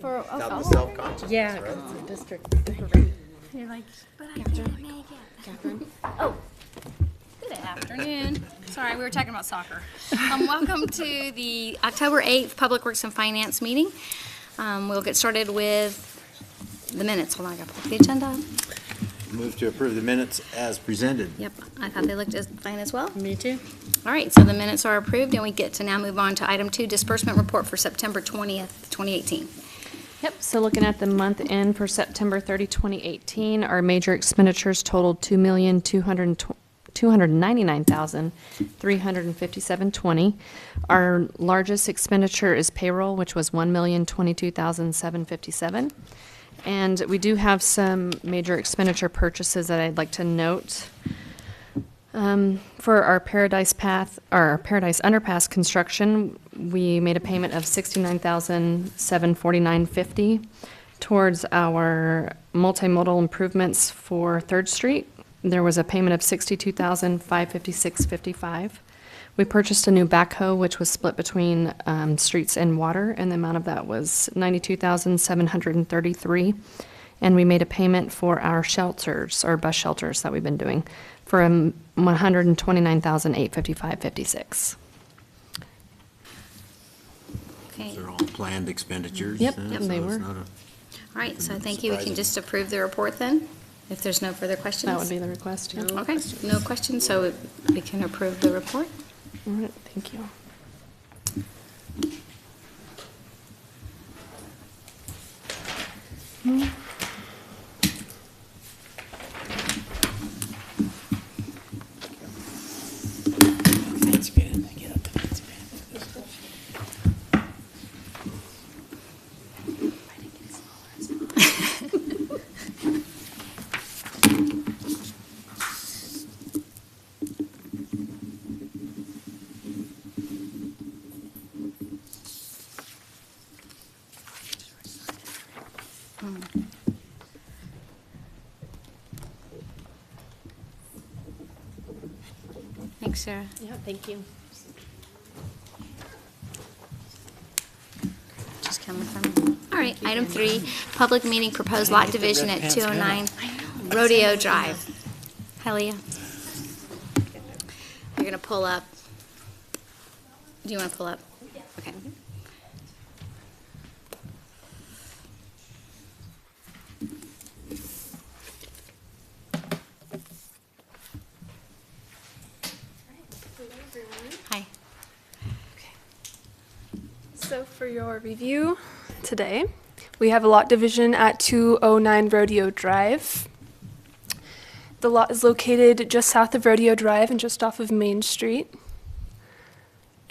For Not the self-conscious. Yeah, Right? because it's a district parade. You're like, but I didn't make it. Catherine? Oh, good afternoon. Sorry, we were talking about soccer. Welcome to the October 8th Public Works and Finance meeting. We'll get started with the minutes. Hold on, I gotta pull up the agenda. Move to approve the minutes as presented. Yep, I thought they looked fine as well. Me too. All right, so the minutes are approved, and we get to now move on to item 2, disbursement report for September 20th, 2018. Yep, so looking at the month end for September 30, 2018, our major expenditures totaled $2,299,357.20. Our largest expenditure is payroll, which was $1,022,757. And we do have some major expenditure purchases that I'd like to note. For our Paradise Underpass construction, we made a payment of $69,749.50 towards our multimodal improvements for 3rd Street. There was a payment of $62,556.55. We purchased a new backhoe, which was split between streets and water, and the amount of that was $92,733. And we made a payment for our shelters, or bus shelters that we've been doing, for $129,855.56. Okay, They're all planned expenditures. Yep, so they it's were. not a- all right, so thank you. We can Surprising. just approve the report then, if there's no further questions. That would be the request, yeah. Okay, no questions, so we can approve the report. All right, thank you. That's good. Get up to fancy Thanks, Sarah. Yeah, thank you. Just coming from. All right, item 3, public meeting proposed lot division at 209 Rodeo Drive. Hi, Leah. You're gonna pull up. Do you want to pull up? Okay. Hi. So for your review today, we have a lot division at 209 Rodeo Drive. The lot is located just south of Rodeo Drive and just off of Main Street.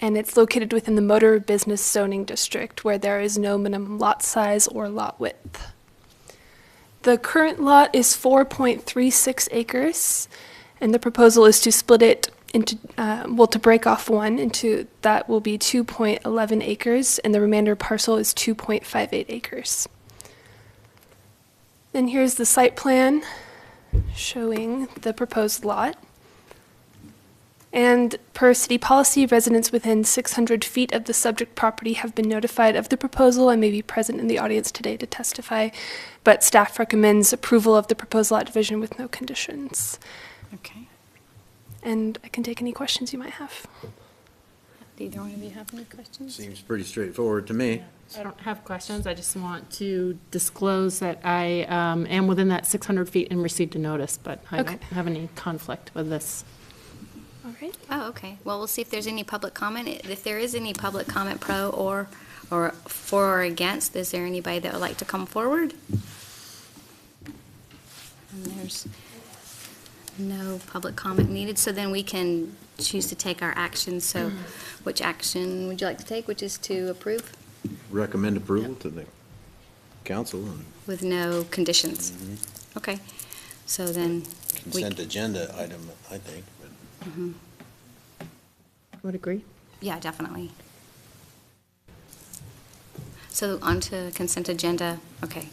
And it's located within the motor business zoning district where there is no minimum lot size or lot width. The current lot is 4.36 acres, and the proposal is to split it into, to break off one into, that will be 2.11 acres, and the remainder parcel is 2.58 acres. Then here's the site plan showing the proposed lot. And per city policy, residents within 600 feet of the subject property have been notified of the proposal and may be present in the audience today to testify, but staff recommends approval of the proposed lot division with no conditions. Okay. And I can take any questions you might have. Do either one of you have any questions? Seems pretty straightforward to me. I don't have questions. I just want to disclose that I am within that 600 feet and received a notice, but I Okay. don't have any conflict with this. All right. Oh, okay. Well, we'll see if there's any public comment. If there is any public comment pro or for or against, is there anybody that would like to come forward? And there's no public comment needed, so then we can choose to take our action. So which action would you like to take, which is to approve Recommend approval to the council and with no conditions? Okay. So then we, consent agenda item, I think. But Would agree. yeah, definitely. So on to consent agenda, okay,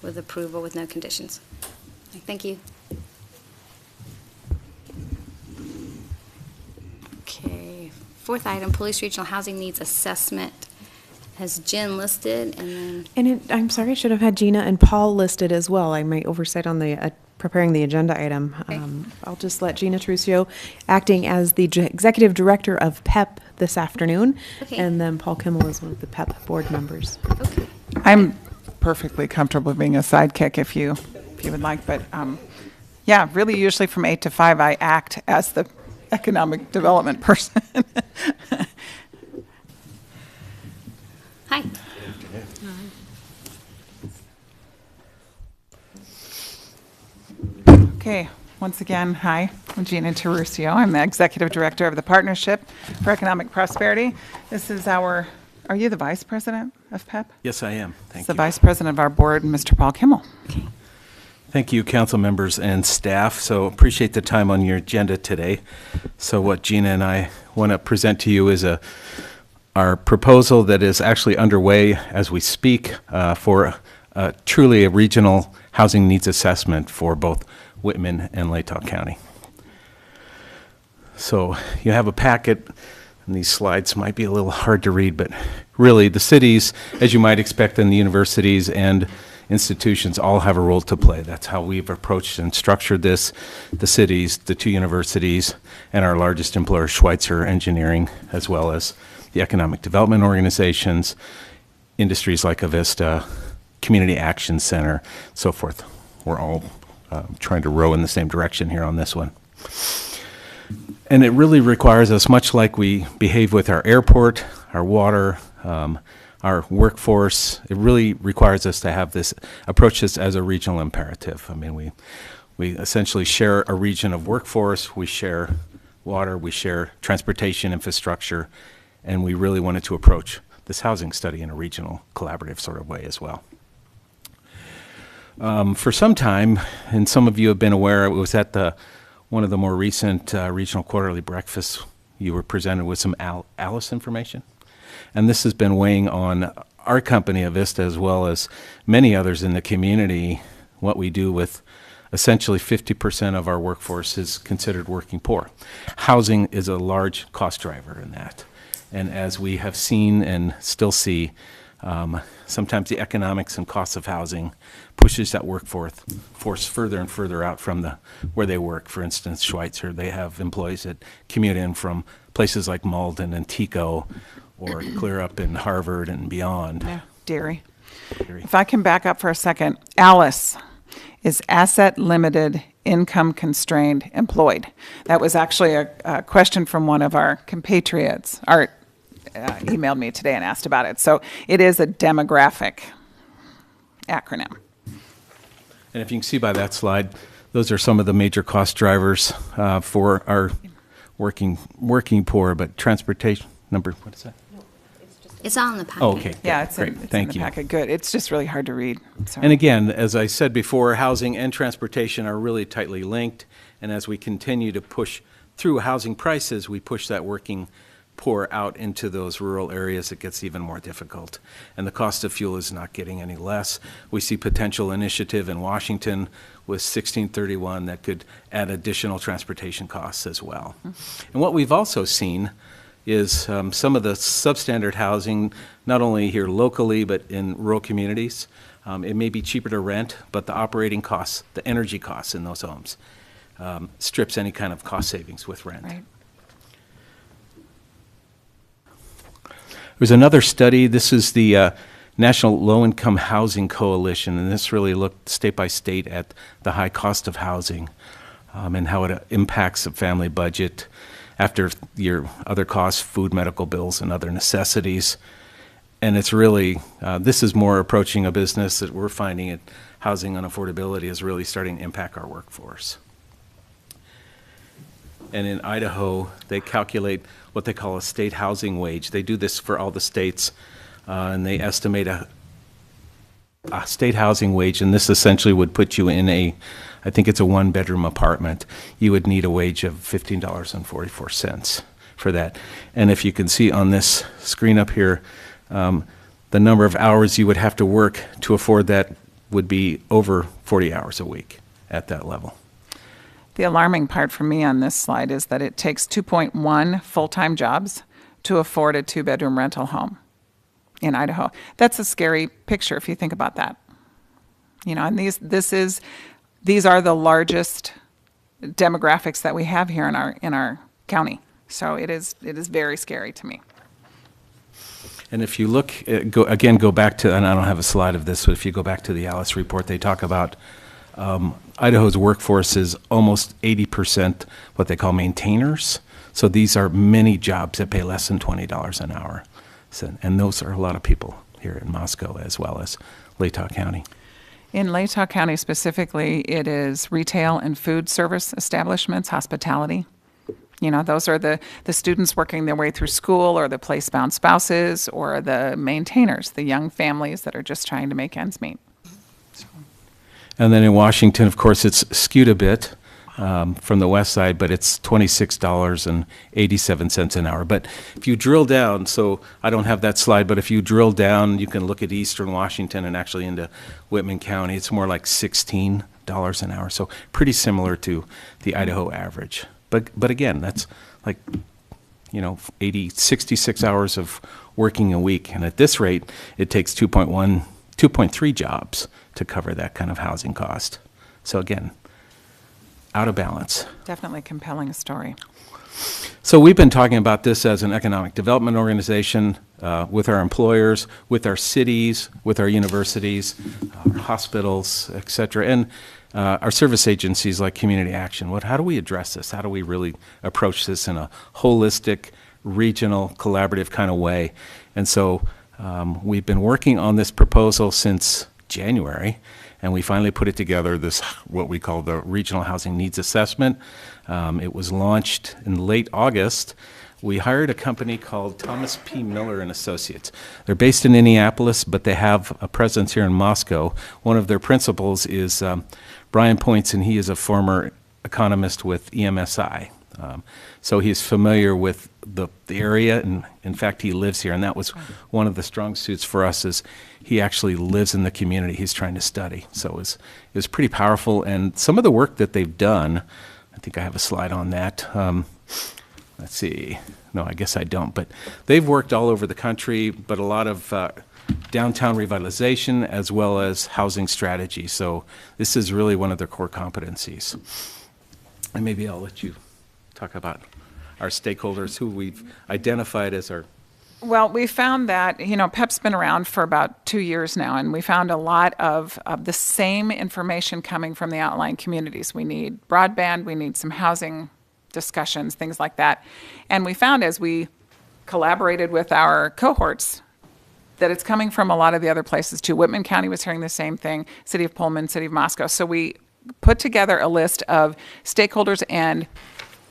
with approval with no conditions. Thank you. Okay, fourth item, Police Regional Housing Needs Assessment has Jen listed, and then, And I'm sorry, I should have had Gina and Paul listed as well. I might oversight on the preparing the agenda item. I'll just let Gina Trucio, acting as the executive director of PEP this afternoon, Okay. and then Paul Kimmel is one of the PEP board members. okay. I'm perfectly comfortable being a sidekick if you would like, but yeah, really usually from 8 to 5 I act as the economic development person. Hi. Okay, once again, hi, I'm Gina Terusio. I'm the executive director of the Partnership for Economic Prosperity. This is are you the vice president of PEP? Yes, I am. Thank The you. vice president of our board, Mr. Paul Kimmel. Thank you, council members and staff. So appreciate the time on your agenda today. So what Gina and I want to present to you is our proposal that is actually underway as we speak for truly a regional housing needs assessment for both Whitman and Latah County. So you have a packet, and these slides might be a little hard to read, but really the cities, as you might expect, and the universities and institutions all have a role to play. That's how we've approached and structured this. The cities, the two universities, and our largest employer, Schweitzer Engineering, as well as the economic development organizations, industries like Avista, Community Action Center, so forth. We're all trying to row in the same direction here on this one. And it really requires us, much like we behave with our airport, our water, our workforce, it really requires us to have this, approach this as a regional imperative. I mean, we essentially share a region of workforce, we share water, we share transportation infrastructure, and we really wanted to approach this housing study in a regional collaborative sort of way as well. For some time, and some of you have been aware, it was at one of the more recent regional quarterly breakfasts, you were presented with some ALICE information. And this has been weighing on our company, Avista, as well as many others in the community, what we do with essentially 50% of our workforce is considered working poor. Housing is a large cost driver in that. And as we have seen and still see, sometimes the economics and costs of housing pushes that workforce further and further out from where they work. For instance, Schweitzer, they have employees that commute in from places like Malden and Tico, or clear up in Harvard and beyond. Yeah, Deary. If I can back up for a second, ALICE is Asset Limited Income Constrained Employed. That was actually a question from one of our compatriots. Art emailed me today and asked about it. So it is a demographic acronym. And if you can see by that slide, those are some of the major cost drivers for our working poor, but transportation, what is that? It's on the packet. Oh, okay. Yeah, good, it's great. in Thank the you. packet. Good. It's just really hard to read. Sorry. And again, as I said before, housing and transportation are really tightly linked. And as we continue to push through housing prices, we push that working poor out into those rural areas. It gets even more difficult. And the cost of fuel is not getting any less. We see potential initiative in Washington with 1631 that could add additional transportation costs as well. And what we've also seen is some of the substandard housing, not only here locally, but in rural communities. It may be cheaper to rent, but the operating costs, the energy costs in those homes, strips any kind of cost savings with rent. Right. There's another study. This is the National Low-Income Housing Coalition, and this really looked state by state at the high cost of housing and how it impacts a family budget after your other costs, food, medical bills, and other necessities. And it's really, this is more approaching a business that we're finding it, housing unaffordability is really starting to impact our workforce. And in Idaho, they calculate what they call a state housing wage. They do this for all the states, and they estimate a state housing wage, and this essentially would put you in I think it's a one-bedroom apartment. You would need a wage of $15.44 for that. And if you can see on this screen up here, the number of hours you would have to work to afford that would be over 40 hours a week at that level. The alarming part for me on this slide is that it takes 2.1 full-time jobs to afford a two-bedroom rental home. in Idaho. That's a scary picture if you think about that. You know, and these are the largest demographics that we have here in our county. So it is very scary to me. And if you look, go back to, and I don't have a slide of this, but if you go back to the Alice report, they talk about Idaho's workforce is almost 80% what they call maintainers. So these are many jobs that pay less than $20 an hour. So, and those are a lot of people here in Moscow as well as Latah County. In Latah County specifically, it is retail and food service establishments, hospitality. You know, those are the students working their way through school, or the place-bound spouses, or the maintainers, the young families that are just trying to make ends meet. And then in Washington, of course, it's skewed a bit from the west side, but it's $26.87 an hour. But if you drill down, so I don't have that slide, but if you drill down, you can look at eastern Washington and actually into Whitman County. It's more like $16 an hour, so pretty similar to the Idaho average. But again, that's like, 66 hours of working a week. And at this rate, it takes 2.3 jobs to cover that kind of housing cost. So again, out of balance. Definitely compelling story. So we've been talking about this as an economic development organization with our employers, with our cities, with our universities, our hospitals, et cetera, and our service agencies like Community Action. How do we address this? How do we really approach this in a holistic, regional, collaborative kind of way? And so we've been working on this proposal since January, and we finally put it together, what we call the Regional Housing Needs Assessment. It was launched in late August. We hired a company called Thomas P. Miller and Associates. They're based in Indianapolis, but they have a presence here in Moscow. One of their principals is Brian Points, and he is a former economist with EMSI. So he's familiar with the area, and in fact, he lives here. And that was one of the strong suits for us, is he actually lives in the community he's trying to study. So it was pretty powerful. And some of the work that they've done, I think I have a slide on that. Let's see. No, I guess I don't. But they've worked all over the country, but a lot of downtown revitalization as well as housing strategy. So this is really one of their core competencies. And maybe I'll let you talk about our stakeholders who we've identified as our... Well, we found that, PEP's been around for about 2 years now, and we found a lot of the same information coming from the outlying communities. We need broadband, we need some housing discussions, things like that. And we found, as we collaborated with our cohorts, that it's coming from a lot of the other places too. Whitman County was hearing the same thing, City of Pullman, City of Moscow. So we put together a list of stakeholders and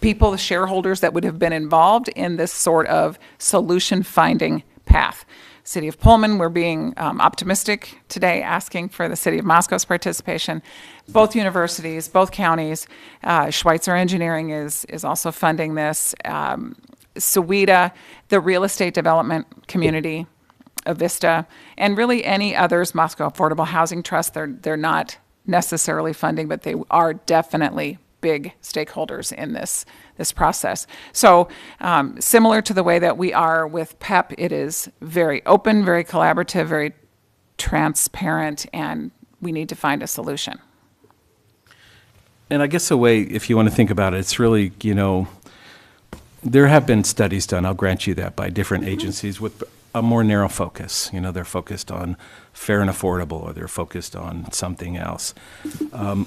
people, the shareholders that would have been involved in this sort of solution finding path. City of Pullman, we're being optimistic today, asking for the City of Moscow's participation. Both universities, both counties, Schweitzer Engineering is also funding this. SEWIDA, the real estate development community, Avista, and really any others, Moscow Affordable Housing Trust, they're not necessarily funding, but they are definitely big stakeholders in this process. So similar to the way that we are with PEP, it is very open, very collaborative, very transparent, and we need to find a solution. And I guess the way, if you want to think about it, it's really, there have been studies done, I'll grant you that, by different agencies with a more narrow focus. They're focused on fair and affordable, or they're focused on something else.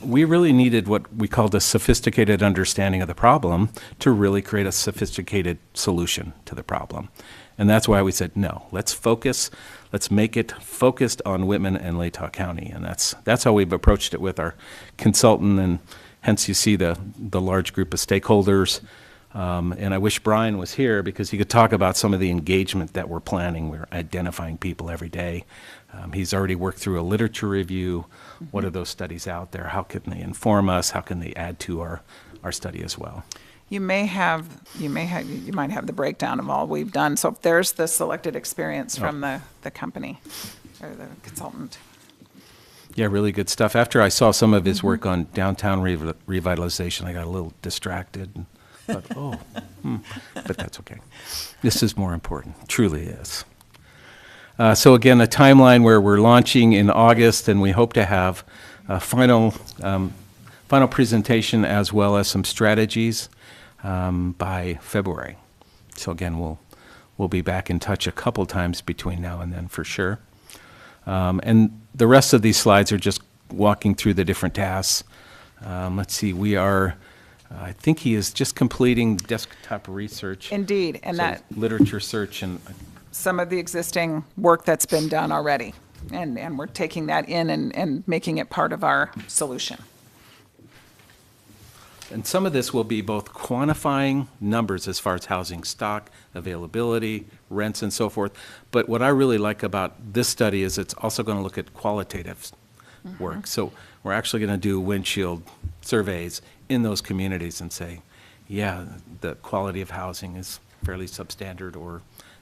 We really needed what we called a sophisticated understanding of the problem to really create a sophisticated solution to the problem. And that's why we said, no, let's make it focused on Whitman and Latah County. And that's how we've approached it with our consultant, and hence you see the large group of stakeholders. And I wish Brian was here because he could talk about some of the engagement that we're planning. We're identifying people every day. He's already worked through a literature review. What are those studies out there? How can they inform us? How can they add to our study as well? You might have the breakdown of all we've done. So if there's the selected experience from the company or the consultant. Yeah, really good stuff. After I saw some of his work on downtown revitalization, I got a little distracted. But but that's okay. This is more important. Truly is. So again, a timeline where we're launching in August, and we hope to have a final presentation as well as some strategies by February. So again, we'll be back in touch a couple times between now and then for sure. And the rest of these slides are just walking through the different tasks. Let's see, I think he is just completing desktop research. Indeed, and So that literature search and some of the existing work that's been done already. And we're taking that in and making it part of our solution. And some of this will be both quantifying numbers as far as housing stock, availability, rents, and so forth. But what I really like about this study is it's also going to look at qualitative work. So we're actually going to do windshield surveys in those communities and say, yeah, the quality of housing is fairly substandard or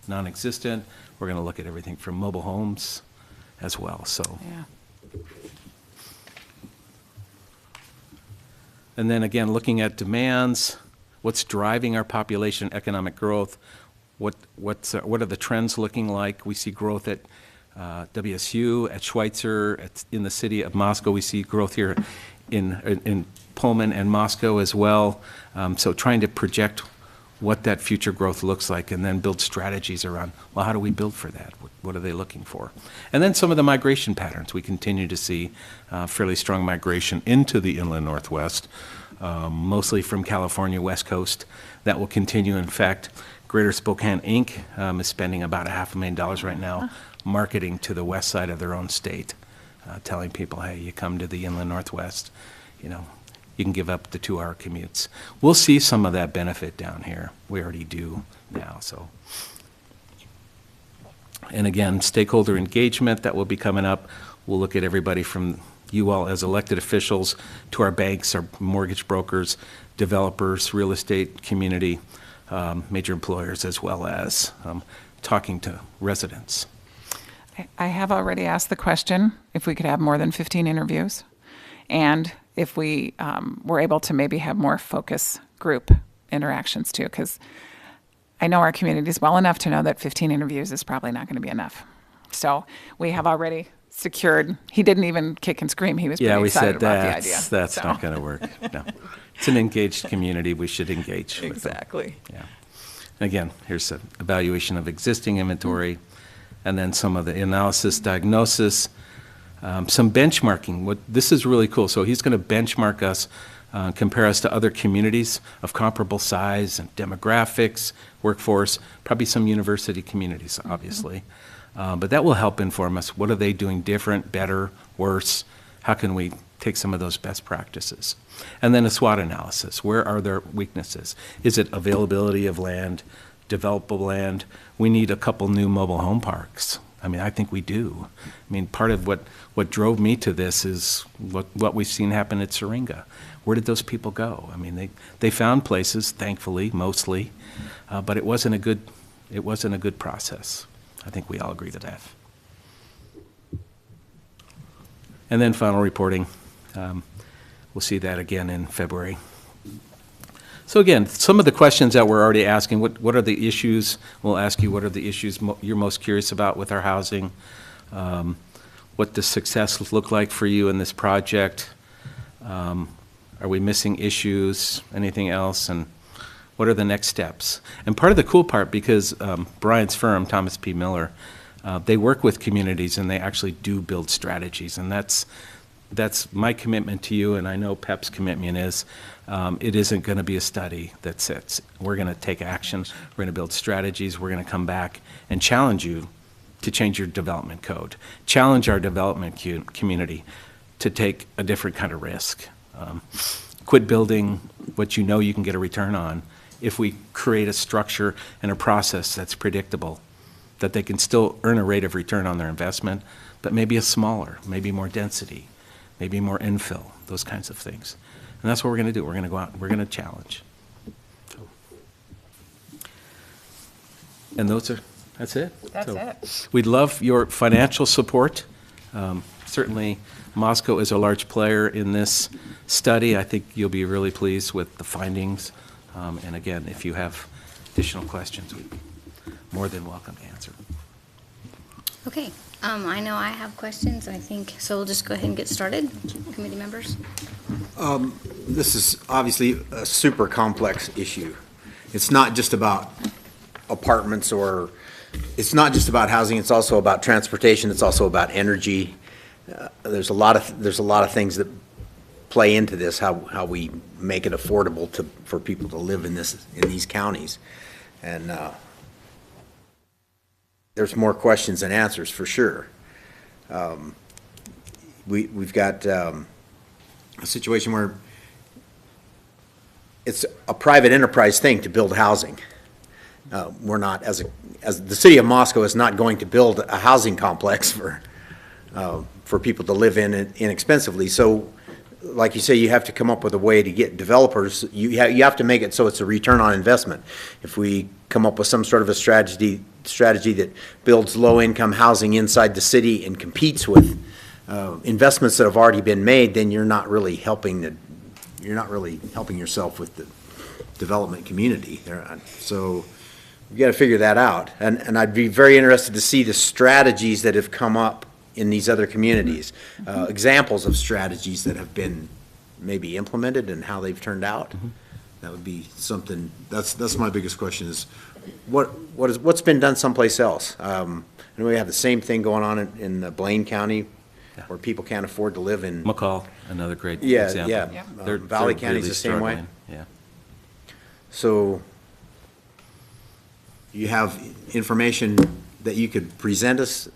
non-existent. We're going to look at everything from mobile homes as well. So. Yeah. And then again, looking at demands, what's driving our population economic growth, what are the trends looking like? We see growth at WSU, at Schweitzer, in the city of Moscow. We see growth here in Pullman and Moscow as well. So trying to project what that future growth looks like and then build strategies around, well, how do we build for that? What are they looking for? And then some of the migration patterns. We continue to see fairly strong migration into the inland Northwest, mostly from California, West Coast. That will continue. In fact, Greater Spokane Inc. Is spending about $500,000 right now marketing to the west side of their own state, telling people, hey, you come to the inland Northwest, you can give up the 2-hour commutes. We'll see some of that benefit down here. We already do now, so. And again, stakeholder engagement, that will be coming up. We'll look at everybody from you all as elected officials to our banks, our mortgage brokers, developers, real estate community, major employers, as well as talking to residents. I have already asked the question if we could have more than 15 interviews, and if we were able to maybe have more focus group interactions too, because I know our communities well enough to know that 15 interviews is probably not going to be enough. So we have already secured, he didn't even kick and scream, he was pretty excited about the idea. That's So. not going to work. No. It's an engaged community. We should engage with them. Exactly. Yeah. Again, here's an evaluation of existing inventory, and then some of the analysis, diagnosis, some benchmarking. This is really cool. So he's going to benchmark us, compare us to other communities of comparable size and demographics, workforce, probably some university communities, obviously. But that will help inform us. What are they doing different, better, worse? How can we take some of those best practices? And then a SWOT analysis. Where are their weaknesses? Is it availability of land, developable land? We need a couple new mobile home parks. I mean, I think we do. I mean, part of what drove me to this is what we've seen happen at Syringa. Where did those people go? I mean, they found places, thankfully, mostly, but it wasn't a good process. I think we all agree to that. And then final reporting. We'll see that again in February. So again, some of the questions that we're already asking, what are the issues? We'll ask you what are the issues you're most curious about with our housing? What does success look like for you in this project? Are we missing issues? Anything else? And what are the next steps? And part of the cool part, because Brian's firm, Thomas P. Miller, they work with communities and they actually do build strategies. And that's my commitment to you, and I know PEP's commitment is, it isn't going to be a study that sits. We're going to take action. We're going to build strategies. We're going to come back and challenge you to change your development code, challenge our development community to take a different kind of risk. Quit building what you know you can get a return on if we create a structure and a process that's predictable, that they can still earn a rate of return on their investment, but maybe a smaller, maybe more density, maybe more infill, those kinds of things. And that's what we're going to do. We're going to go out and we're going to challenge. And that's it. That's So it. We'd love your financial support. Certainly, Moscow is a large player in this study. I think you'll be really pleased with the findings. And again, if you have additional questions, we'd be more than welcome to answer. Okay, I know I have questions, I think, so we'll just go ahead and get started. Committee members? This is obviously a super complex issue. It's not just about apartments or, it's not just about housing, it's also about transportation, it's also about energy. There's a lot of things that play into this, how we make it affordable for people to live in these counties. And there's more questions than answers, for sure. We've got a situation where it's a private enterprise thing to build housing. We're not, as the city of Moscow is not going to build a housing complex for people to live in inexpensively. So, like you say, you have to come up with a way to get developers. You have to make it so it's a return on investment. If we come up with some sort of a strategy that builds low-income housing inside the city and competes with investments that have already been made, then you're not really helping yourself with the development community. So we've got to figure that out. And I'd be very interested to see the strategies that have come up in these other communities, examples of strategies that have been maybe implemented and how they've turned out. That would be something. That's my biggest question: is what's been done someplace else? And we have the same thing going on in Blaine County, where people can't afford to live in. McCall, another great example. Yeah. They're Valley County's really the same way. struggling, Yeah. So you have information that you could present us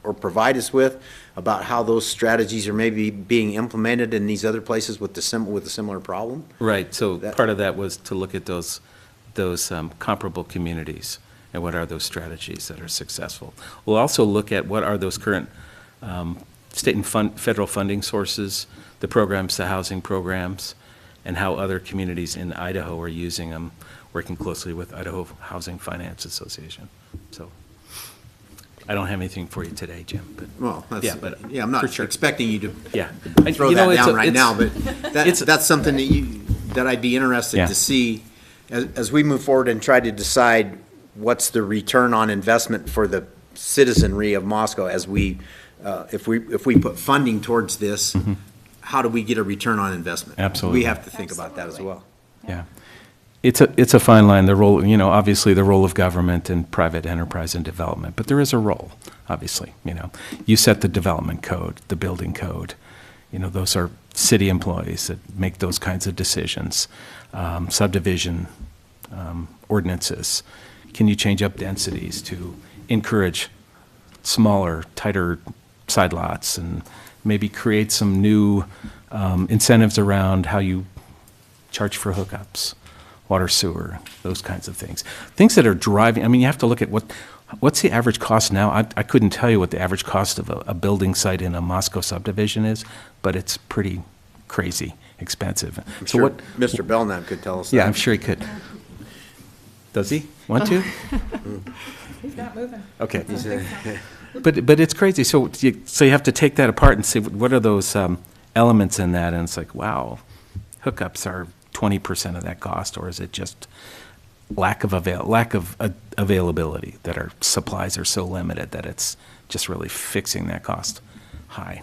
or provide us with about how those strategies are maybe being implemented in these other places with a similar problem? Right, so That- part of that was to look at those comparable communities and what are those strategies that are successful. We'll also look at what are those current state and federal funding sources, the programs, the housing programs, and how other communities in Idaho are using them, working closely with Idaho Housing Finance Association. So I don't have anything for you today, Jim, but Well, Yeah, but I'm not for sure. expecting you to yeah. throw You know, that it's down a- right it's- now, but it's- that's something that I'd be interested Yeah. to see as we move forward and try to decide what's the return on investment for the citizenry of Moscow as if we put funding towards this, how do we get a return on investment? Absolutely. We have to think about that as well. Yeah. It's a fine line, the role, obviously the role of government and private enterprise and development, but there is a role, obviously, You set the development code, the building code, those are city employees that make those kinds of decisions. Subdivision ordinances. Can you change up densities to encourage smaller, tighter side lots and maybe create some new incentives around how you charge for hookups? Water, sewer, those kinds of things. Things that are driving, you have to look at what's the average cost now? I couldn't tell you what the average cost of a building site in a Moscow subdivision is, but it's pretty crazy expensive. I'm So sure what? Mr. Belknap could tell us that. Yeah, I'm sure he could. Does he want to? He's not moving. Okay. But it's crazy. So you have to take that apart and see what are those elements in that, and it's like, wow, hookups are 20% of that cost, or is it just lack of availability, that our supplies are so limited that it's just really fixing that cost high?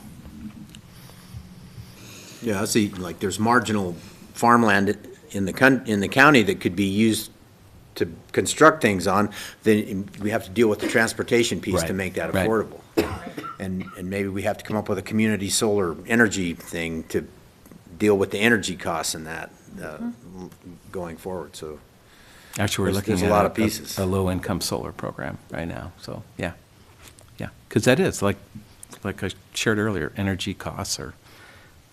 Yeah, I see, like, there's marginal farmland in the county that could be used to construct things on, then we have to deal with the transportation piece to Right, make that right. affordable. And maybe we have to come up with a community solar energy thing to deal with the energy costs in that going forward, so. Actually, we're There's looking a lot of at pieces. a low-income solar program right now, so, yeah. Because that is, like I shared earlier, energy costs are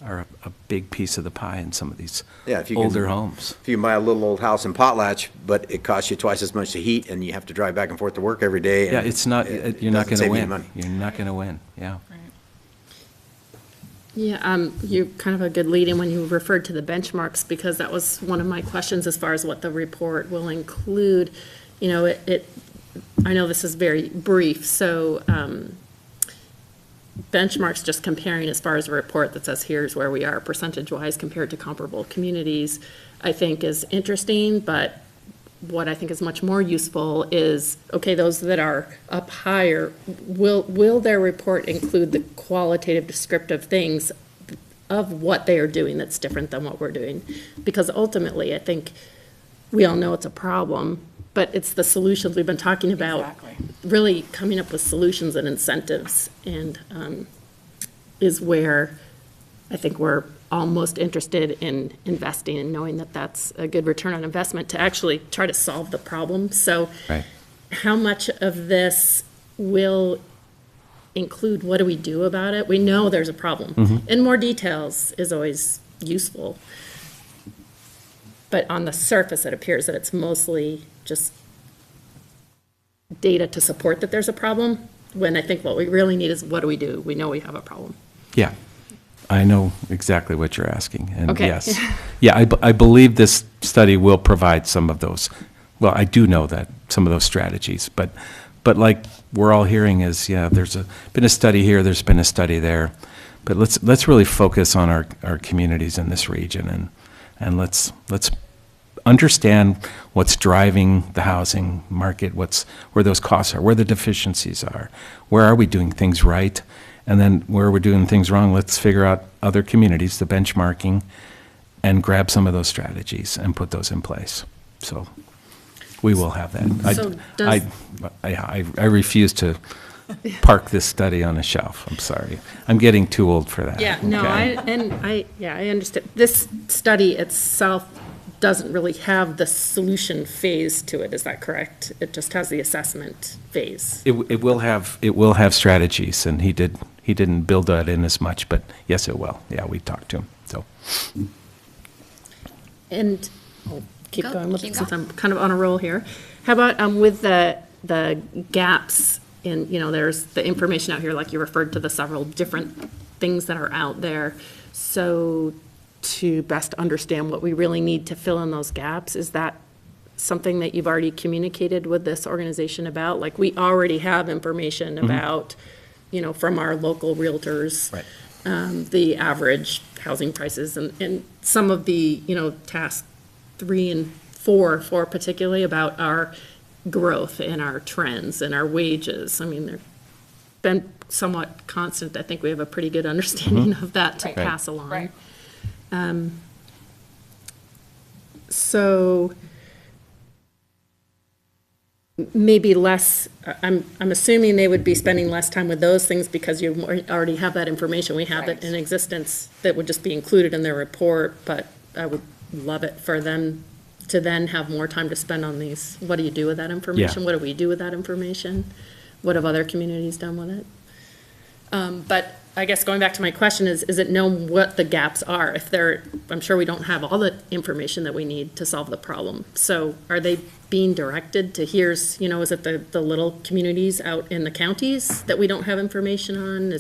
a big piece of the pie in some of these Yeah, if you can- older homes. If you buy a little old house in Potlatch, but it costs you twice as much to heat, and you have to drive back and forth to work every day. and Yeah, it's not, it you're not doesn't going to save you win. money. You're not going to win, yeah. Yeah, you're kind of a good lead-in when you referred to the benchmarks, because that was one of my questions as far as what the report will include. I know this is very brief, so benchmarks, just comparing as far as a report that says here's where we are percentage-wise compared to comparable communities, I think is interesting, but what I think is much more useful is, okay, those that are up higher, will their report include the qualitative descriptive things of what they are doing that's different than what we're doing? Because ultimately, I think we all know it's a problem, but it's the solutions we've been talking about. Exactly. Really coming up with solutions and incentives, and is where I think we're all most interested in investing and knowing that that's a good return on investment to actually try to solve the problem. So Right. how much of this will include what do we do about it? We know there's a problem. And more details is always useful. But on the surface, it appears that it's mostly just data to support that there's a problem, when I think what we really need is what do we do? We know we have a problem. Yeah, I know exactly what you're asking, and Okay. yes. Yeah, I believe this study will provide some of those, well, I do know that, some of those strategies, but like we're all hearing is, yeah, been a study here, there's been a study there, but let's really focus on our communities in this region, and let's understand what's driving the housing market, where those costs are, where the deficiencies are, where are we doing things right, and then where we're doing things wrong, let's figure out other communities, the benchmarking, and grab some of those strategies and put those in place. So we will have that. So I refuse to park this study on a shelf. I'm sorry. I'm getting too old for that. Yeah, no, okay? I understand. This study itself doesn't really have the solution phase to it, is that correct? It just has the assessment phase. It will have strategies, and he didn't build that in as much, but yes, it will. Yeah, we talked to him, so. And, I'll keep Go, going with keep it since going. I'm kind of on a roll here. How about with the gaps in, there's the information out here, like you referred to the several different things that are out there. So to best understand what we really need to fill in those gaps, is that something that you've already communicated with this organization about? Like, we already have information about, from our local realtors. Right. The average housing prices and some of the, task 3 and 4 particularly about our growth and our trends and our wages. I mean, they've been somewhat constant. I think we have a pretty good understanding of that to pass along. Right. So maybe less, I'm assuming they would be spending less time with those things because you already have that information. We have it in existence that would just be included in their report, but I would love it for them to then have more time to spend on these. What do you do with that information? Yeah. What do we do with that information? What have other communities done with it? But I guess going back to my question is it know what the gaps are? I'm sure we don't have all the information that we need to solve the problem. So are they being directed to is it the little communities out in the counties that we don't have information on?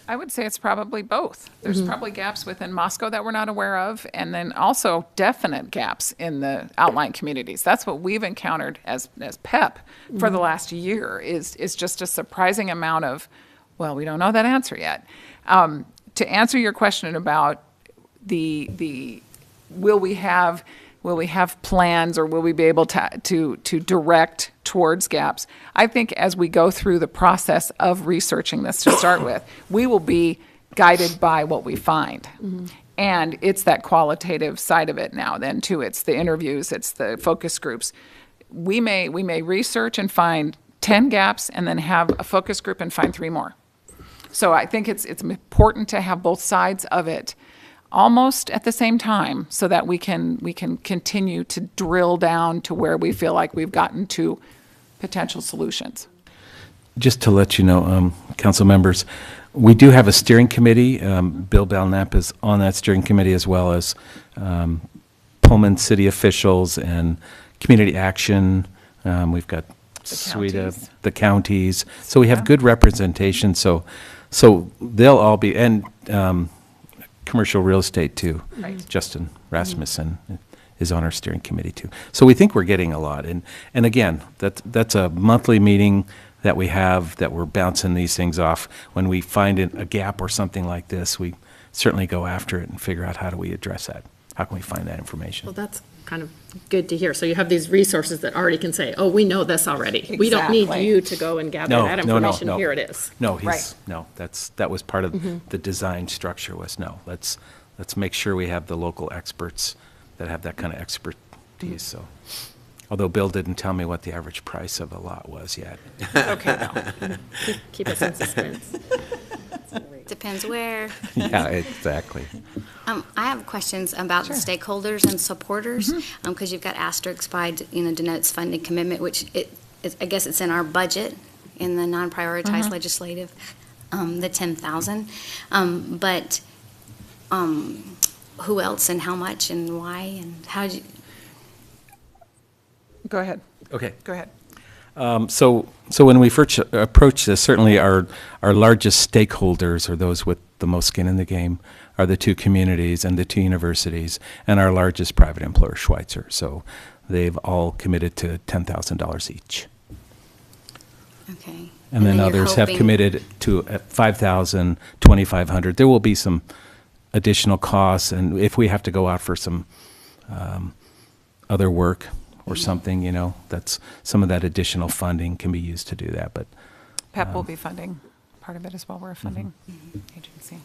I would say it's probably both. There's probably gaps within Moscow that we're not aware of, and then also definite gaps in the outlying communities. That's what we've encountered as PEP for the last year is just a surprising amount of, well, we don't know that answer yet. To answer your question about will we have plans, or will we be able to direct towards gaps? I think as we go through the process of researching this to start with, we will be guided by what we find. And it's that qualitative side of it now then too. It's the interviews, it's the focus groups. We may research and find 10 gaps and then have a focus group and find 3 more. So I think it's important to have both sides of it almost at the same time, so that we can continue to drill down to where we feel like we've gotten to potential solutions. Just to let you know, council members, we do have a steering committee. Bill Belknap is on that steering committee, as well as Pullman city officials and community action. We've got counties. the counties. So we have good representation. So they'll all be, and commercial real estate too. Right. Justin Rasmussen is on our steering committee too. So we think we're getting a lot. And again, that's a monthly meeting that we have, that we're bouncing these things off. When we find a gap or something like this, we certainly go after it and figure out how do we address that. How can we find that information? Well, kind of good to hear. So you have these resources that already can say, oh, we know this already. We don't need Exactly. you to go and gather No, that no, no, information. no. Here it is. No, Right. that was part of the design structure was, no, let's make sure we have the local experts that have that kind of expertise, so. Although Bill didn't tell me what the average price of a lot was yet. Okay, no. Keep us in suspense. Depends where. Yeah, exactly. I have questions about the stakeholders and supporters, because you've got asterisks by, denotes funding commitment, which I guess it's in our budget, in the non-prioritized legislative, the 10,000. But who else and how much and why and how did you? Go ahead. Okay. Go ahead. So when we first approach this, certainly our largest stakeholders, or those with the most skin in the game, are the two communities and the two universities, and our largest private employer, Schweitzer. So they've all committed to $10,000 each. Okay. And then you're others have hoping- committed to $5,000, $2,500. There will be some additional costs, and if we have to go out for some other work or something, that's, some of that additional funding can be used to do that, but. PEP will be funding part of it as well. We're a funding agency.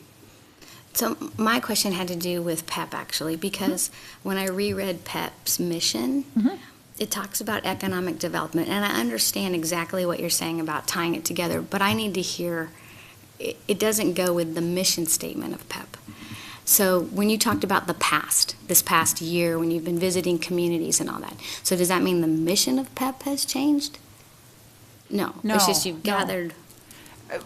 So my question had to do with PEP, actually, because when I reread PEP's mission, it talks about economic development, and I understand exactly what you're saying about tying it together, but I need to hear, it doesn't go with the mission statement of PEP. So when you talked about this past year, when you've been visiting communities and all that, so does that mean the mission of PEP has changed? No. It's just you've No. gathered.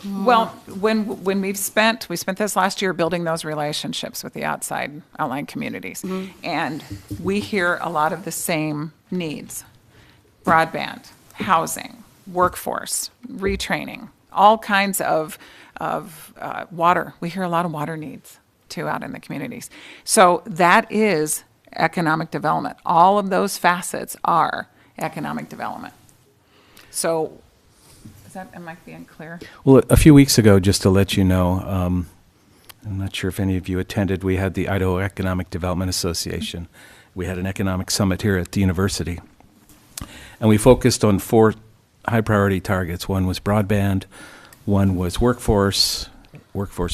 Well, when we spent this last year building those relationships with the outside outlying communities, and we hear a lot of the same needs: broadband, housing, workforce, retraining, all kinds of water. We hear a lot of water needs too out in the communities. So that is economic development. All of those facets are economic development. So. Am I being clear? Well, a few weeks ago, just to let you know, I'm not sure if any of you attended, we had the Idaho Economic Development Association. We had an economic summit here at the university. And we focused on 4 high-priority targets. One was broadband, one was workforce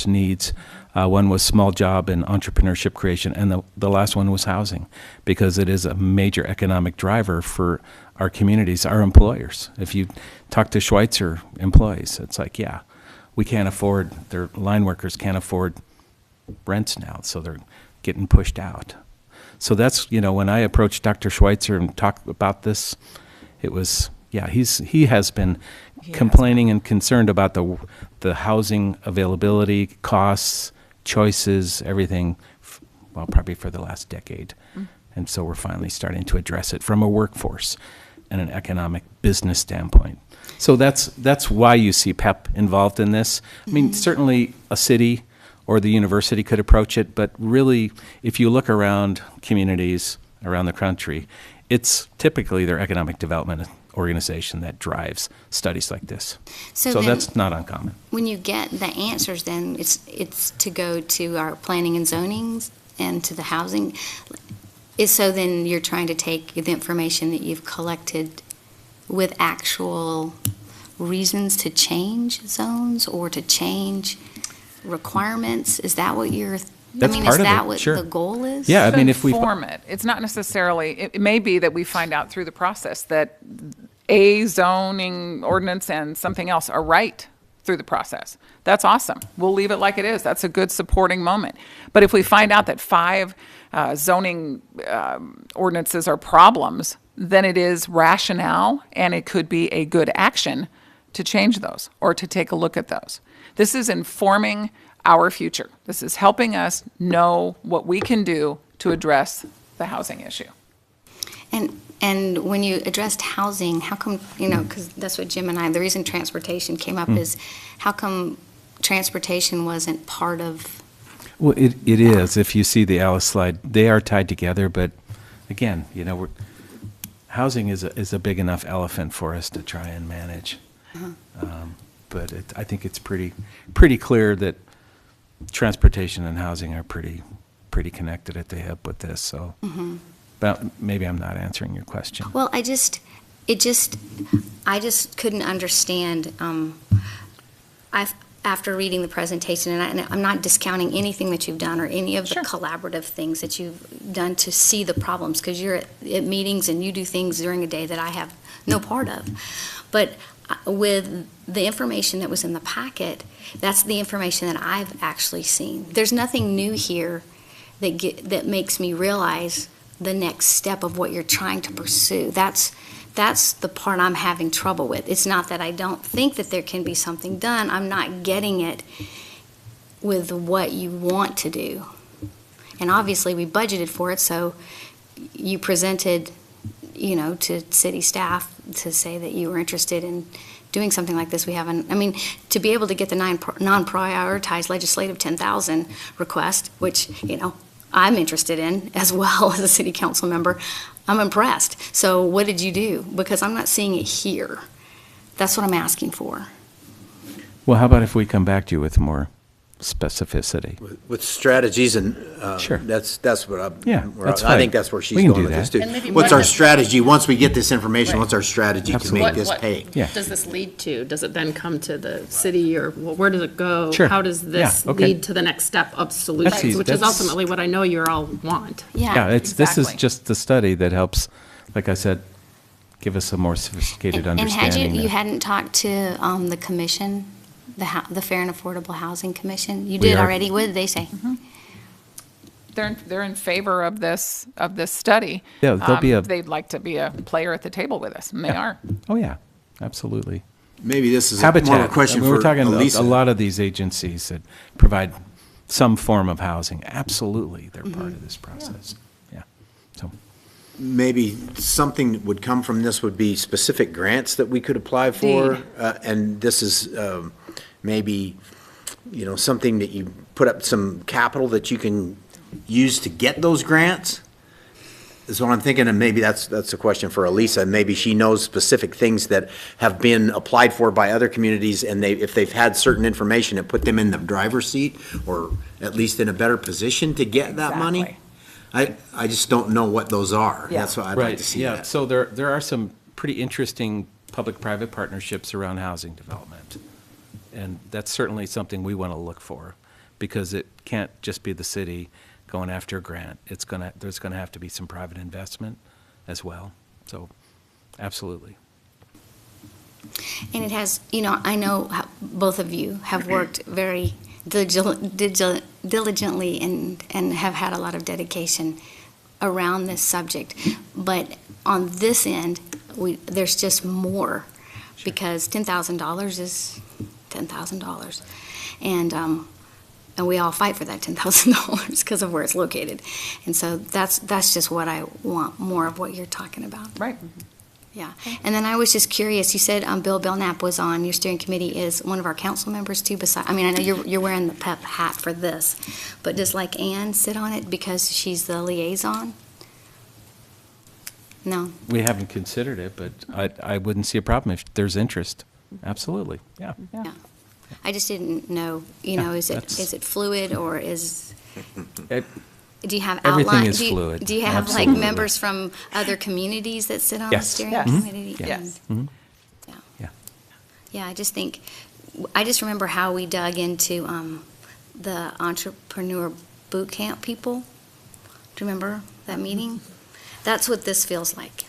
needs, one was small job and entrepreneurship creation, and the last one was housing, because it is a major economic driver for our communities, our employers. If you talk to Schweitzer employees, it's like, yeah, we can't afford, their line workers can't afford rents now, so they're getting pushed out. So that's, when I approached Dr. Schweitzer and talked about this, it was, yeah, he has been complaining and concerned about the housing availability, costs, choices, everything, well, probably for the last decade. And so we're finally starting to address it from a workforce and an economic business standpoint. So that's why you see PEP involved in this. I mean, certainly a city or the university could approach it, but really, if you look around communities around the country, it's typically their economic development organization that drives studies like this. So then, that's not uncommon. when you get the answers, then it's to go to our planning and zonings and to the housing. So then you're trying to take the information that you've collected with actual reasons to change zones or to change requirements? Is that what you're, That's is part of that it, what sure. the goal is? Yeah, I mean, if we Inform it. It's not necessarily, it may be that we find out through the process that a zoning ordinance and something else are right through the process. That's awesome. We'll leave it like it is. That's a good supporting moment. But if we find out that 5 zoning ordinances are problems, then it is rationale and it could be a good action to change those or to take a look at those. This is informing our future. This is helping us know what we can do to address the housing issue. And when you addressed housing, how come, because that's what Jim and I, the reason transportation came up is, how come transportation wasn't part of? Well, it is. If you see the Alice slide, they are tied together. But again, housing is a big enough elephant for us to try and manage. But I think it's pretty clear that transportation and housing are pretty connected at the hip with this. So, But maybe I'm not answering your question. Well, I just couldn't understand, after reading the presentation, and I'm not discounting anything that you've done or any of the collaborative things that you've done to see the problems, because you're at meetings and you do things during a day that I have no part of. But with the information that was in the packet, that's the information that I've actually seen. There's nothing new here that makes me realize the next step of what you're trying to pursue. That's the part I'm having trouble with. It's not that I don't think that there can be something done. I'm not getting it with what you want to do. And obviously, we budgeted for it, so you presented, to city staff to say that you were interested in doing something like this. We haven't, to be able to get the non-prioritized legislative 10,000 request, which, I'm interested in as well as a city council member, I'm impressed. So what did you do? Because I'm not seeing it here. That's what I'm asking for. Well, how about if we come back to you with more specificity? With strategies and, Sure. that's what I, Yeah, that's I fine. think that's where she's We can going do with this that. too. And maybe What's what our has- strategy, once we get this information, Right. what's our strategy to Absolutely. make this pay? Yeah. Does this lead to? Does it then come to the city, or where does it go? Sure. How does this Yeah, okay. lead to the next step of solutions, easy. which is That's- ultimately what I know you all want? Yeah, this is exactly. just the study that helps, like I said, give us a more sophisticated And had understanding. you of- hadn't talked to the commission, the Fair and Affordable Housing Commission? You We did are- already. What did they say? They're in favor of this study. Yeah, there'll be a- They'd like to be a player at the table with us, and they are. Oh, yeah, absolutely. Maybe this is more Habitat. of a question I mean, for we're talking Elisa. a lot of these agencies that provide some form of housing. Absolutely, they're part of this process. Yeah. So, Maybe something that would come from this would be specific grants that we could apply for. And this is maybe, something that you put up some capital that you can use to get those grants, is what I'm thinking, and maybe that's a question for Elisa. Maybe she knows specific things that have been applied for by other communities, and if they've had certain information, it put them in the driver's seat, or at least in a better position to get that money. I just don't know what those are. Yeah. That's what I'd like to see yeah, that. so there are some pretty interesting public-private partnerships around housing development. And that's certainly something we want to look for, because it can't just be the city going after a grant. There's gonna have to be some private investment as well. So, absolutely. And it has, I know both of you have worked very diligently and have had a lot of dedication around this subject. But on this end, there's just more, because $10,000 is $10,000. And we all fight for that $10,000 because of where it's located. And so that's just what I want, more of what you're talking about. Right. Yeah. And then I was just curious, you said Bill Belknap was on your steering committee. Is one of our council members too, I know you're wearing the PEP hat for this, but does Ann sit on it because she's the liaison? No? We haven't considered it, but I wouldn't see a problem if there's interest. Absolutely, yeah. Yeah. I just didn't know, is that's- it fluid, or is, It- do you have Everything outline? is fluid. Do you have Absolutely. members from other communities that sit on the Yes. steering Yes. committee? Yes. And- Yeah. Yeah. Yeah, I just remember how we dug into the entrepreneur boot camp people. Do you remember that meeting? That's what this feels like.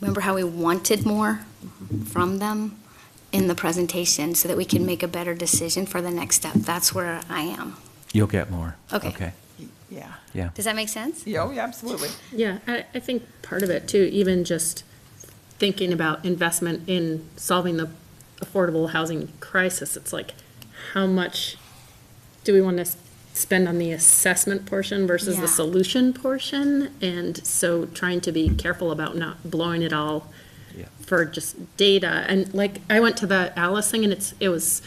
Remember how we wanted more from them in the presentation so that we can make a better decision for the next step? That's where I am. You'll get more. Okay. Okay, Yeah. yeah. Does that make sense? Yeah, oh, yeah, absolutely. Yeah, I think part of it too, even just thinking about investment in solving the affordable housing crisis, it's like, how much do we want to spend on the assessment portion versus Yeah. the solution portion? And so trying to be careful about not blowing it all Yeah. for just data. And I went to the Alice thing, and it was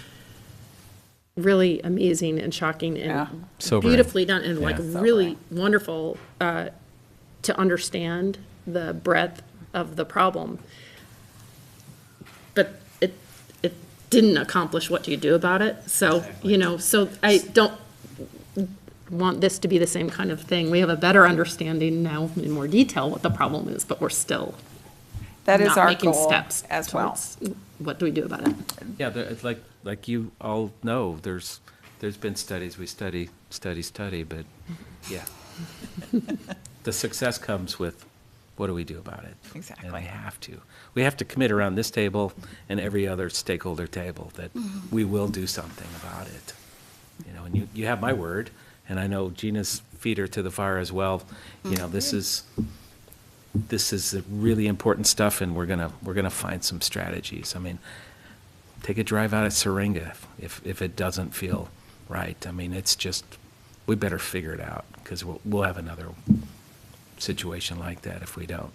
really amazing and shocking Yeah. and Sobering. beautifully done, and Yeah. really wonderful to understand the breadth of the problem. But it didn't accomplish what do you do about it. So, so I don't, want this to be the same kind of thing. We have a better understanding now in more detail what the problem is, but we're still That is not our making goal steps as well. towards what do we do about it? Yeah, like you all know, there's been studies, we study, but yeah. The success comes with, what do we do about it? Exactly. And we have to. We have to commit around this table and every other stakeholder table that we will do something about it. You know, and you have my word, and I know Gina's feet are to the fire as well. You know, this is really important stuff, and we're gonna find some strategies. I mean, take a drive out of Syringa if it doesn't feel right. I mean, it's just, we better figure it out, because we'll have another situation like that if we don't.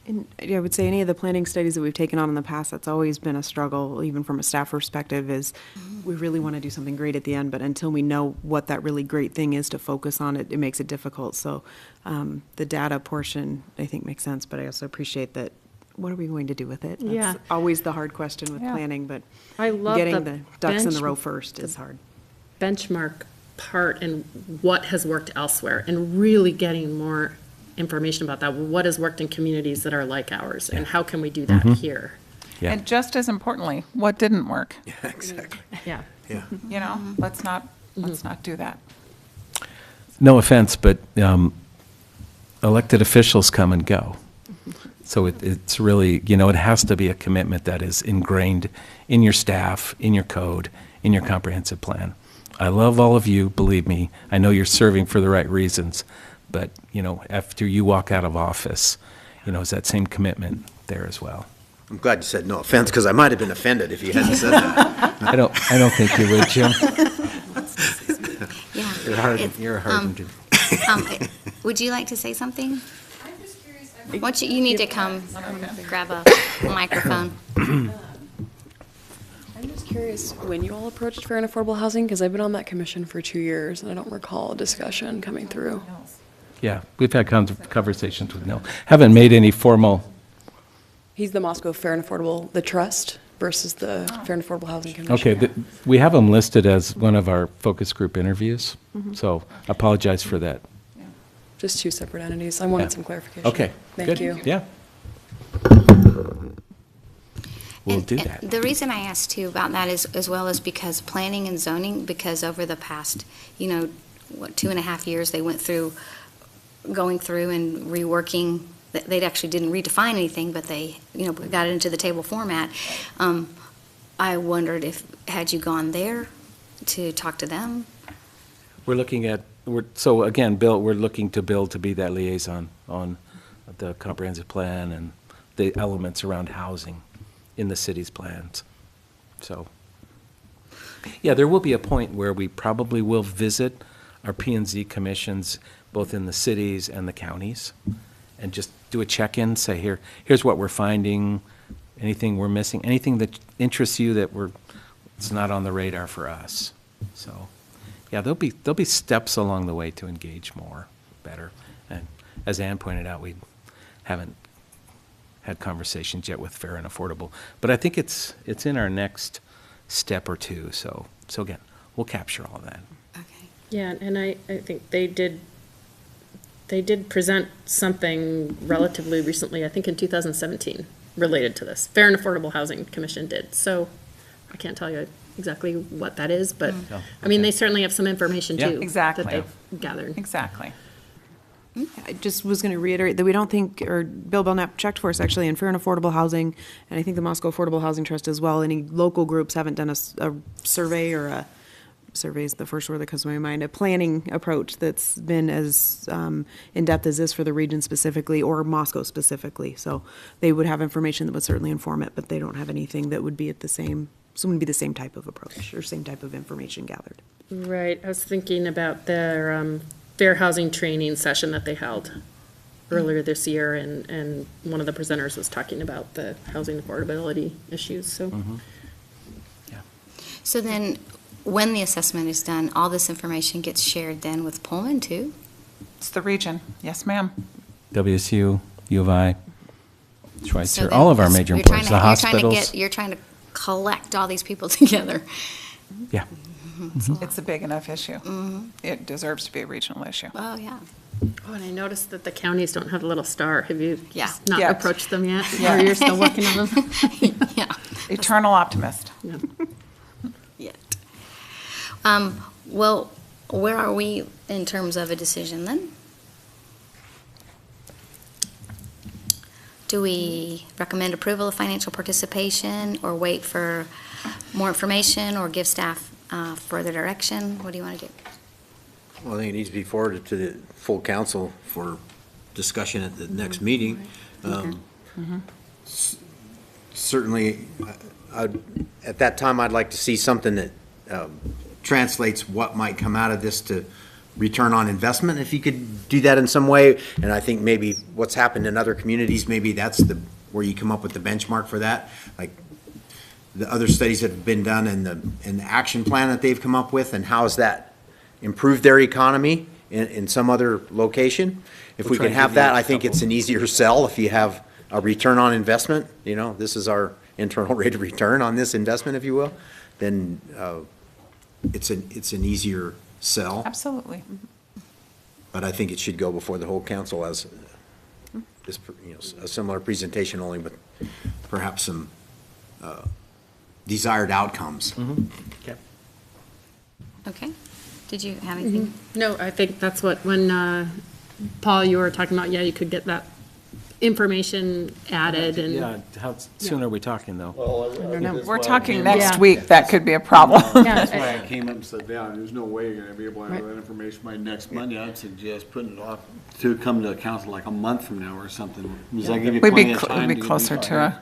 And I would say any of the planning studies that we've taken on in the past, that's always been a struggle, even from a staff perspective, is we really want to do something great at the end, but until we know what that really great thing is to focus on, it makes it difficult. So the data portion, I think, makes sense, but I also appreciate that, what are we going to do with it? Yeah. That's always the hard question with Yeah. planning, but I love getting the the ducks in the bench- row first is hard. Benchmark part and what has worked elsewhere, and really getting more information about that. What has worked in communities that are like ours, and how can we do that here? Yeah. And just as importantly, what didn't work? Yeah, exactly. Yeah. Yeah. You know, let's not do that. No offense, but elected officials come and go. So it's really, you know, it has to be a commitment that is ingrained in your staff, in your code, in your comprehensive plan. I love all of you, believe me. I know you're serving for the right reasons, but, you know, after you walk out of office, you know, is that same commitment there as well? I'm glad you said no offense, because I might have been offended if you hadn't said that. I don't think you would, Jim. Yeah. You're hardened. Would you like to say something? You need to come grab a microphone. I'm just curious when you all approached fair and affordable housing, because I've been on that commission for 2 years and I don't recall a discussion coming through. Yeah, we've had conversations with Neil. Haven't made any formal, He's the Moscow Fair and Affordable, the trust versus the Fair and Affordable Housing Commission. okay, we have him listed as one of our focus group interviews, so apologize for that. Just two separate entities. I wanted Yeah. some clarification. Okay, Thank good. you. Yeah. We'll And- do and that. The reason I asked too about that is, as well as because planning and zoning, because over the past, 2.5 years, they went through, going through and reworking, they actually didn't redefine anything, but they, got it into the table format. I wondered had you gone there to talk to them? We're looking at, so again, Bill, we're looking to Bill to be that liaison on the comprehensive plan and the elements around housing in the city's plans. So, yeah, there will be a point where we probably will visit our P and Z commissions, both in the cities and the counties, and just do a check-in, say, here's what we're finding, anything we're missing, anything that interests you that it's not on the radar for us. So, yeah, there'll be steps along the way to engage more, better. And as Ann pointed out, we haven't had conversations yet with fair and affordable, but I think it's in our next step or two. So again, we'll capture all that. Okay. Yeah, and I think they did present something relatively recently, I think in 2017, related to this. Fair and Affordable Housing Commission did. So I can't tell you exactly what that is, but, Oh, I mean, okay. they certainly have some information Yeah. too. Exactly. That they've gathered. Exactly. I just was going to reiterate that we don't think, or Bill Belknap checked for us actually in fair and affordable housing, and I think the Moscow Affordable Housing Trust as well. Any local groups haven't done a survey or survey is the first word that comes to my mind, a planning approach that's been as in-depth as this for the region specifically or Moscow specifically. So they would have information that would certainly inform it, but they don't have anything that would be at the same, so it would be the same type of approach or same type of information gathered. Right, I was thinking about their fair housing training session that they held earlier this year, and one of the presenters was talking about the housing affordability issues, so. Yeah. So then, when the assessment is done, all this information gets shared then with Pullman too? It's the region. Yes, ma'am. WSU, U of I, So Schweitzer, then all of our this- major you're trying employers, to- the hospitals. You're trying to collect all these people together Yeah. It's a big enough issue. It deserves to be a regional issue. Oh, yeah. Oh, and I noticed that the counties don't have a little star. Have you Yeah. just not Yet. approached them yet? Yeah. Or you're still working on them? Yeah. Eternal optimist. Yet. Well, where are we in terms of a decision then? Do we recommend approval of financial participation, or wait for more information, or give staff further direction? What do you want to do? Well, I think it needs to be forwarded to the full council for discussion at the next meeting. Certainly, at that time, I'd like to see something that translates what might come out of this to return on investment, if you could do that in some way. And I think maybe what's happened in other communities, maybe that's where you come up with the benchmark for that. Like the other studies that have been done and the action plan that they've come up with, and how has that improved their economy in some other location. If We'll we try can to have give you that, a I think it's couple. an easier sell if you have a return on investment. You know, this is our internal rate of return on this investment, if you will, then it's an easier sell. Absolutely. But I think it should go before the whole council as this, a similar presentation, only with perhaps some desired outcomes. Okay. Did you have anything? No, I think that's what, when, Paul, you were talking about, yeah, you could get that information added and. Yeah, how soon are we talking, though? We're talking next Yeah. week. That could be a problem. That's why I came up and said, yeah, there's no way you're gonna be able to have that information by next Monday. I'd suggest putting it off to come to council like a month from now or something. Does that give you We'd plenty be, of cl- time? we'd be closer to a,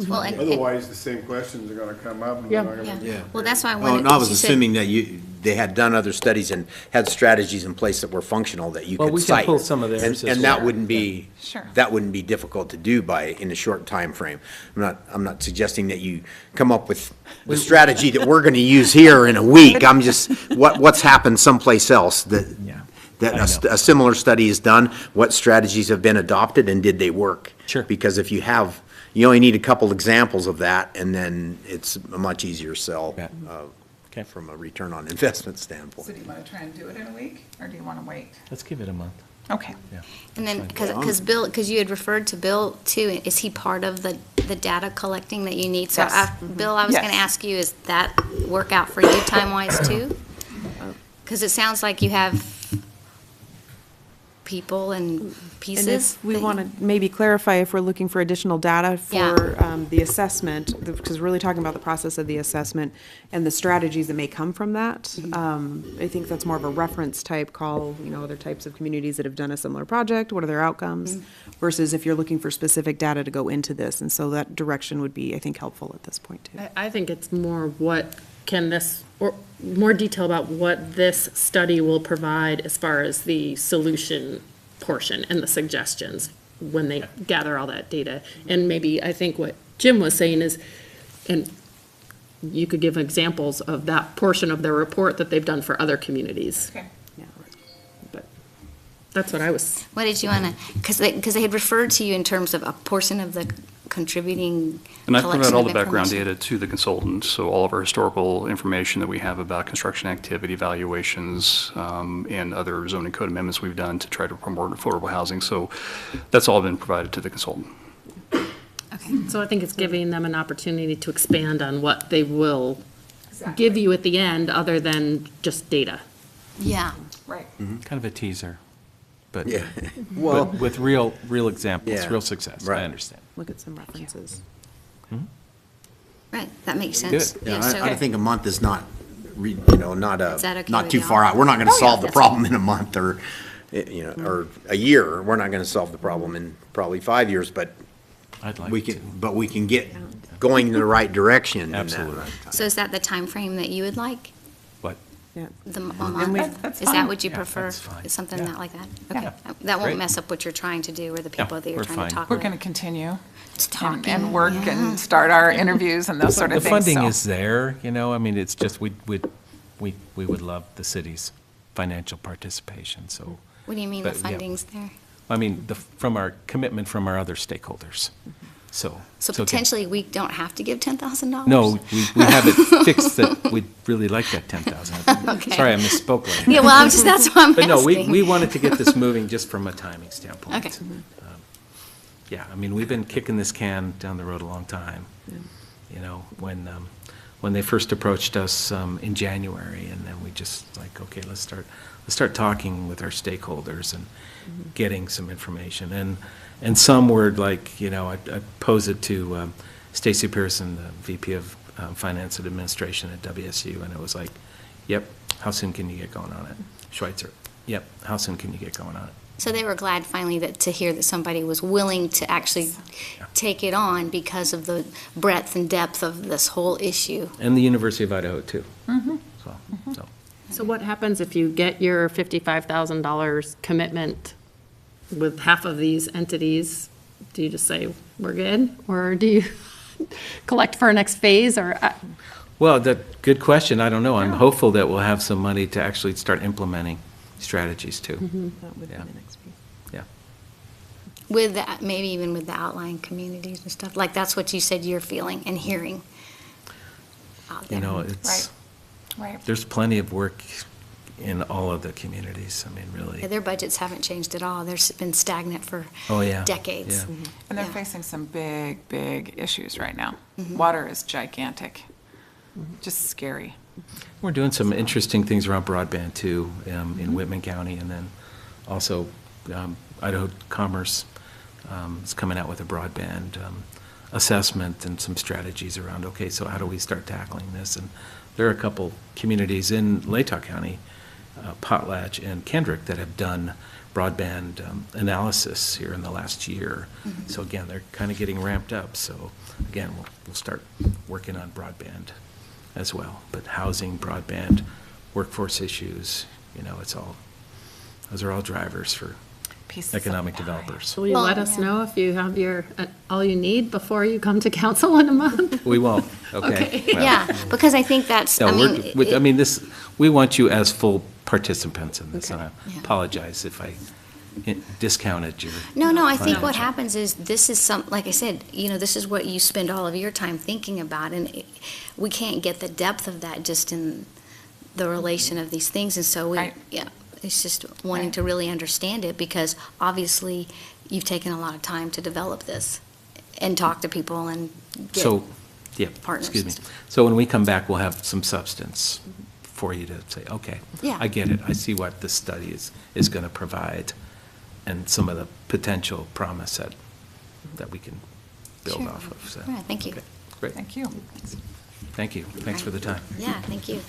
Well, and, Otherwise, the same questions are gonna come up and Yeah. we're not gonna. yeah. Well, that's why I Oh, wanted. and I was she said- assuming that they had done other studies and had strategies in place that were functional that you Well, could we can cite. pull some of theirs as And that well. wouldn't be, Sure. that wouldn't be difficult to do in a short time frame. I'm not suggesting that you come up with the strategy that we're gonna use here in a week. I'm just, what's happened someplace else that a similar study is done, what strategies have been adopted, and did they work? Sure. Because if you have, you only need a couple examples of that, and then it's a much easier sell Yeah. Okay. from a return on investment so standpoint. do you want to try and do it in a week, or do you want to wait? Let's give it a month. Okay. And then, because Bill, because you had referred to Bill too, is he part of the data collecting that you need? So, Yes. Bill, I was Yes. going to ask you, is that work out for you time-wise too? Because it sounds like you have people and pieces. And if we that- want to maybe clarify if we're looking for additional data Yeah. for the assessment, because we're really talking about the process of the assessment and the strategies that may come from that. I think that's more of a reference type call, other types of communities that have done a similar project, what are their outcomes? Versus if you're looking for specific data to go into this. And so that direction would be, I think, helpful at this point too. I think it's more or more detail about what this study will provide as far as the solution portion and the suggestions when they gather all that data. And maybe, I think what Jim was saying is, and you could give examples of that portion of their report that they've done for other communities. Okay. But that's what I was, What did you want to, because they had referred to you in terms of a portion of the contributing And I collection provided all of the background information. data to the consultant, so all of our historical information that we have about construction activity, valuations, and other zoning code amendments we've done to try to promote affordable housing. So that's all been provided to the consultant. so I think it's giving them an opportunity to expand on what they will give you at the end, other than just data. Yeah. Right. Kind of a teaser, but Yeah. but with real examples, Yeah. real success. Right. I understand. Look at some references. Right, that makes sense. Good. Yeah, so- I think a month is not, not Is that okay not with too y'all? far out. We're not going to solve the That's- problem in a month or a year. We're not going to solve the problem in probably 5 years, but I'd like we to. can get going in the right direction. in that Absolutely. amount of time. So is that the time frame that you would like? What? Yeah. A we- month? That's Is that fine. what you Yeah, prefer? that's fine. Something Yeah. that like that? Yeah. Okay. That won't Great. mess up what you're trying to do or the people that you're we're trying fine. to talk We're with. going to continue Just and talking. work yeah. and start our interviews and those sort The of things. funding so. is there, I mean, it's just, we would love the city's financial participation, so, What do you mean the But, yeah. funding's there? I mean, from our commitment from our other stakeholders. So. So again, potentially, we don't have to give $10,000? No, we have it fixed that we'd really like that 10,000. Okay. Sorry, I misspoke. Lane. Yeah, well, that's why I'm But no, asking. we wanted to get this moving just from a timing standpoint. Okay. Yeah, I mean, we've been kicking this can down the road a long time. You know, when they first approached us in January, and then we just like, okay, let's start talking with our stakeholders and getting some information. And some were like, you know, I posed it to Stacy Pearson, the VP of Finance and Administration at WSU, and it was like, yep, how soon can you get going on it? Schweitzer, yep, how soon can you get going on it? So they were glad finally to hear that somebody was willing to actually take it on because of the breadth and depth of this whole issue. And the University of Idaho, too. So what happens if you get your $55,000 commitment with half of these entities? Do you just say, we're good? Or do you collect for a next phase, or? Well, good question. I don't know. I'm hopeful that we'll have some money to actually start implementing strategies, too. That would be the next piece. Yeah. With that, maybe even with the outlying communities and stuff, like that's what you said you're feeling and hearing out there. You know, it's, Right. there's plenty of work in all of the communities. I mean, really. Yeah, their budgets haven't changed at all. They've been stagnant for Oh, yeah. decades. Yeah. And they're Yeah. facing some big, big issues right now. Water is gigantic, just scary. We're doing some interesting things around broadband, too, in Whitman County, and then also Idaho Commerce is coming out with a broadband assessment and some strategies around, okay, so how do we start tackling this? And there are a couple communities in Latah County, Potlatch and Kendrick, that have done broadband analysis here in the last year. So again, they're kind of getting ramped up. So again, we'll start working on broadband as well. But housing, broadband, workforce issues, you know, those are all drivers for economic developers. Will you Well, let us yeah. know if you have all you need before you come to council in a month? We won't, okay? Well, Yeah, because I think that's, No, I mean. I mean, we want you as full participants in this, and I Yeah. apologize if I discounted your. No, I think what financial. happens is, this is like I said, you know, this is what you spend all of your time thinking about, and we can't get the depth of that just in the relation of these things, and so Right. it's just wanting Right. to really understand it, because obviously you've taken a lot of time to develop this and talk to people and get So, yeah, partners. excuse me. So when we come back, we'll have some substance for you to say, okay, Yeah. I get it. I see what this study is going to provide, and some of the potential promise that we can build Sure. off of. So, All right, thank you. okay, great. Thank you. Thank you. Thanks for the time. Yeah, thank you.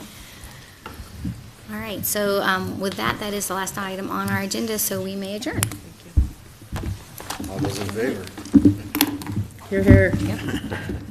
All right, so with that is the last item on our agenda, so we may adjourn. All those in favor? Here, here.